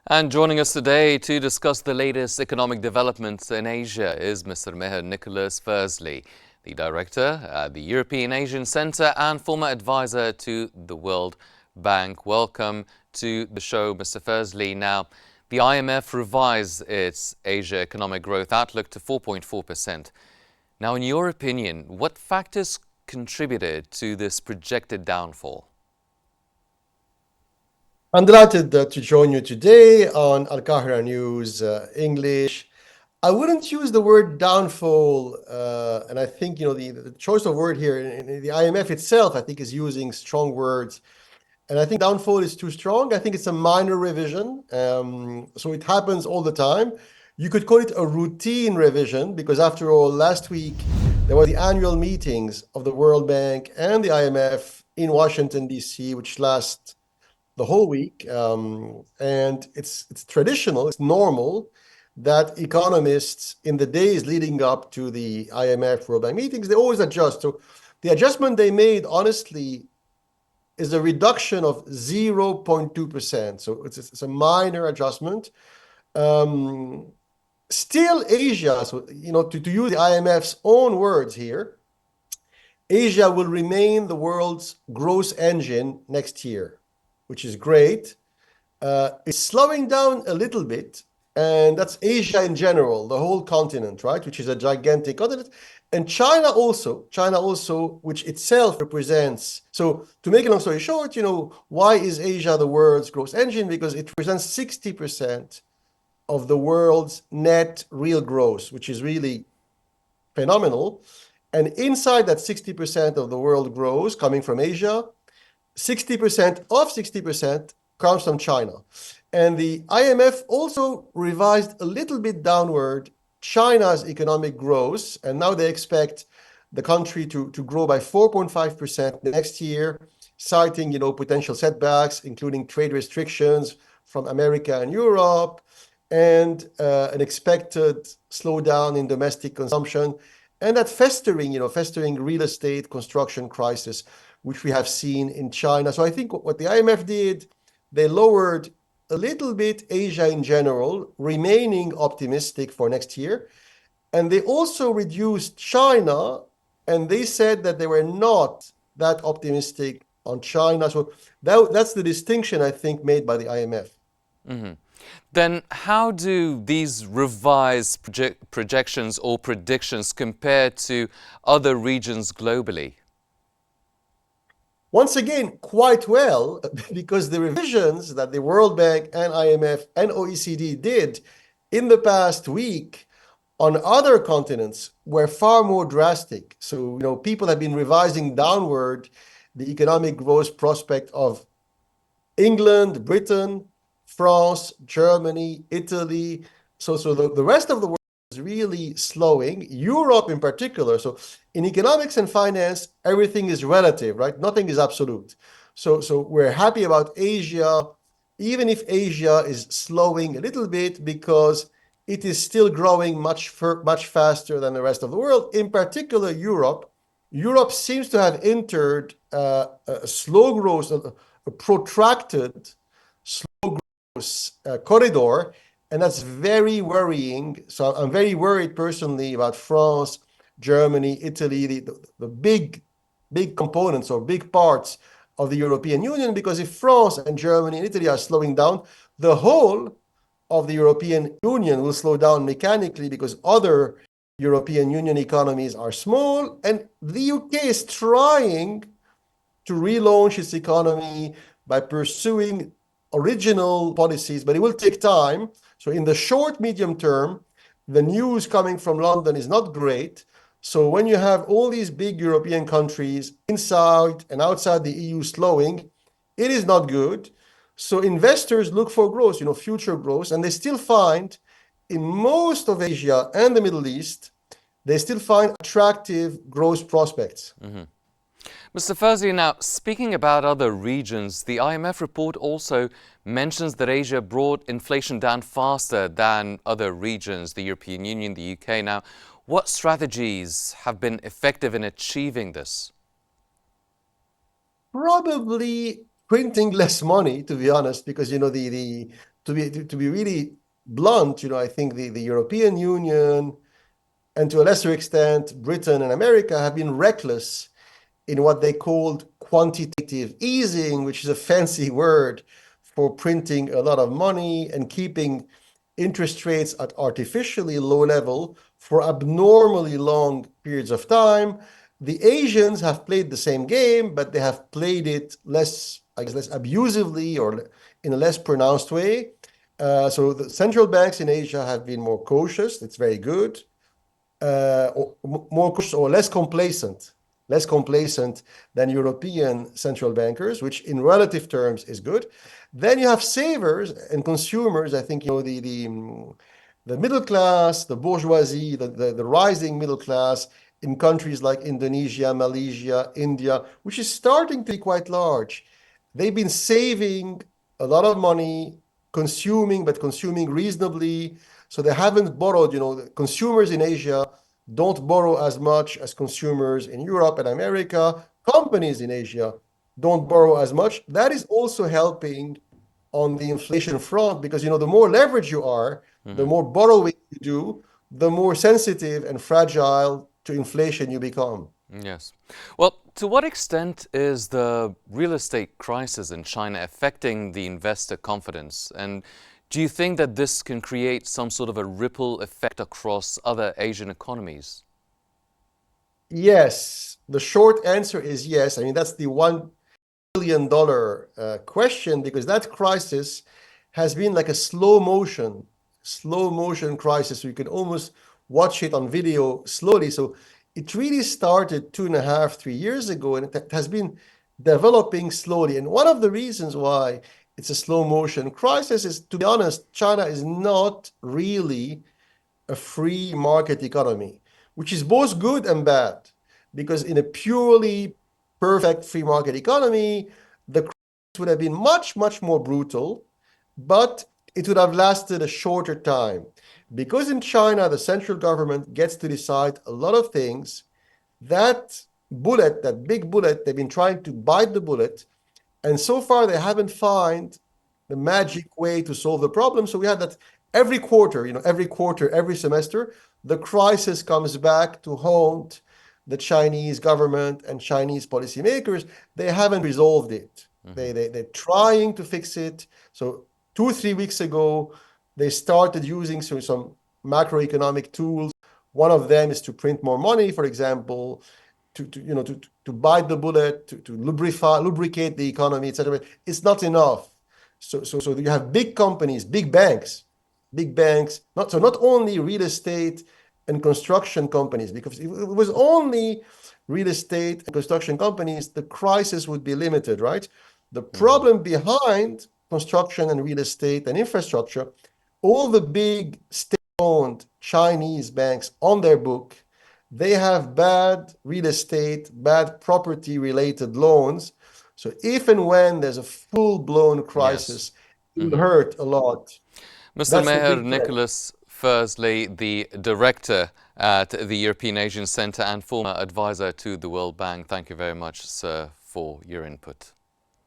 And joining us today to discuss the latest economic developments in Asia is Mr. Maher Nicolas, firstly, the director at the European Asian Centre and former advisor to the World Bank. Welcome to the show, Mr. Fursley. Now, the IMF revised its Asia economic growth outlook to 4.4%. Now, in your opinion, what factors contributed to this projected downfall? I'm delighted to join you today on Al Qahira News English. I wouldn't use the word downfall, and I think the choice of word here in the IMF itself, I think, is using strong words, and I think downfall is too strong. I think it's a minor revision, so it happens all the time. You could call it a routine revision because, after all, last week there were the annual meetings of the World Bank and the IMF in Washington, D.C., which last the whole week. And it's traditional, it's normal that economists in the days leading up to the IMF World Bank meetings, they always adjust. So the adjustment they made, honestly, is a reduction of 0.2%. So it's a minor adjustment. Still Asia, so to use the IMF's own words here, Asia will remain the world's growth engine next year, which is great. It's slowing down a little bit, and that's Asia in general, the whole continent, right, which is a gigantic continent. And China also, which itself represents. So to make a long story short, why is Asia the world's growth engine? Because it represents 60% of the world's net real growth, which is really phenomenal. And inside that 60% of the world growth coming from Asia, 60% comes from China. And the IMF also revised a little bit downward China's economic growth, and now they expect the country to grow by 4.5% next year, citing potential setbacks, including trade restrictions from America and Europe, and an expected slowdown in domestic consumption, and that festering real estate construction crisis, which we have seen in China. So I think what the IMF did, they lowered a little bit Asia in general, remaining optimistic for next year. And they also reduced China, and they said that they were not that optimistic on China. So that's the distinction, I think, made by the IMF. Then how do these revised projections or predictions compare to other regions globally? Once again, quite well, because the revisions that the World Bank and IMF and OECD did in the past week on other continents were far more drastic. So, people have been revising downward the economic growth prospect of England, Britain, France, Germany, Italy. So the rest of the world is really slowing, Europe in particular. So in economics and finance, everything is relative, right? Nothing is absolute. So we're happy about Asia, even if Asia is slowing a little bit, because it is still growing much faster than the rest of the world, in particular Europe. Europe seems to have entered a slow growth, a protracted slow growth corridor, and that's very worrying. So I'm very worried personally about France, Germany, Italy, the big components or big parts of the European Union, because if France and Germany and Italy are slowing down, the whole of the European Union will slow down mechanically, because other European Union economies are small, and the UK is trying to relaunch its economy by pursuing original policies, but it will take time. So in the short, medium term, the news coming from London is not great. So when you have all these big European countries inside and outside the EU slowing, it is not good. So investors look for growth, future growth, and they still find in most of Asia and the Middle East, they still find attractive growth prospects. Mr. Fursley, now speaking about other regions, the IMF report also mentions that Asia brought inflation down faster than other regions, the European Union, the UK. Now, what strategies have been effective in achieving this? Probably printing less money, to be honest, because the to be really blunt, I think the European Union and to a lesser extent Britain and America have been reckless in what they called quantitative easing, which is a fancy word for printing a lot of money and keeping interest rates at artificially low level for abnormally long periods of time. The Asians have played the same game, but they have played it less, I guess, less abusively or in a less pronounced way. So the central banks in Asia have been more cautious. It's very good. Or more cautious or less complacent than European central bankers, which in relative terms is good. Then you have savers and consumers. I think the middle class, the bourgeoisie, the rising middle class in countries like Indonesia, Malaysia, India, which is starting to be quite large. They've been saving a lot of money, but consuming reasonably. So they haven't borrowed, the consumers in Asia don't borrow as much as consumers in Europe and America. Companies in Asia don't borrow as much. That is also helping on the inflation front because, the more leverage you are, the more borrowing you do, the more sensitive and fragile to inflation you become. Yes. Well, to what extent is the real estate crisis in China affecting the investor confidence? And do you think that this can create some sort of a ripple effect across other Asian economies? Yes. The short answer is yes. I mean, that's the $1 billion question because that crisis has been like a slow motion crisis. You can almost watch it on video slowly. So it really started 2.5, 3 years ago, and it has been developing slowly. And one of the reasons why it's a slow motion crisis is, to be honest, China is not really a free market economy, which is both good and bad. Because in a purely perfect free market economy, the crisis would have been much, much more brutal, but it would have lasted a shorter time. Because in China, the central government gets to decide a lot of things. That bullet, that big bullet, they've been trying to bite the bullet. And so far, they haven't found the magic way to solve the problem. So we had that every quarter, every semester, the crisis comes back to haunt the Chinese government and Chinese policymakers. They haven't resolved it. They're trying to fix it. So 2, 3 weeks ago, they started using some macroeconomic tools. One of them is to print more money, for example, to bite the bullet, to lubricate the economy, etc. It's not enough. So you have big companies, big banks, not only real estate and construction companies, because if it was only real estate and construction companies, the crisis would be limited, right? The problem behind construction and real estate and infrastructure, all the big state-owned Chinese banks on their book, they have bad real estate, bad property-related loans. So if and when there's a full-blown Yes. crisis, it will hurt a lot. Mr. That's the Maher big threat. Nicolas, firstly, the director at the European Asian Centre and former advisor to the World Bank. Thank you very much, sir, for your input.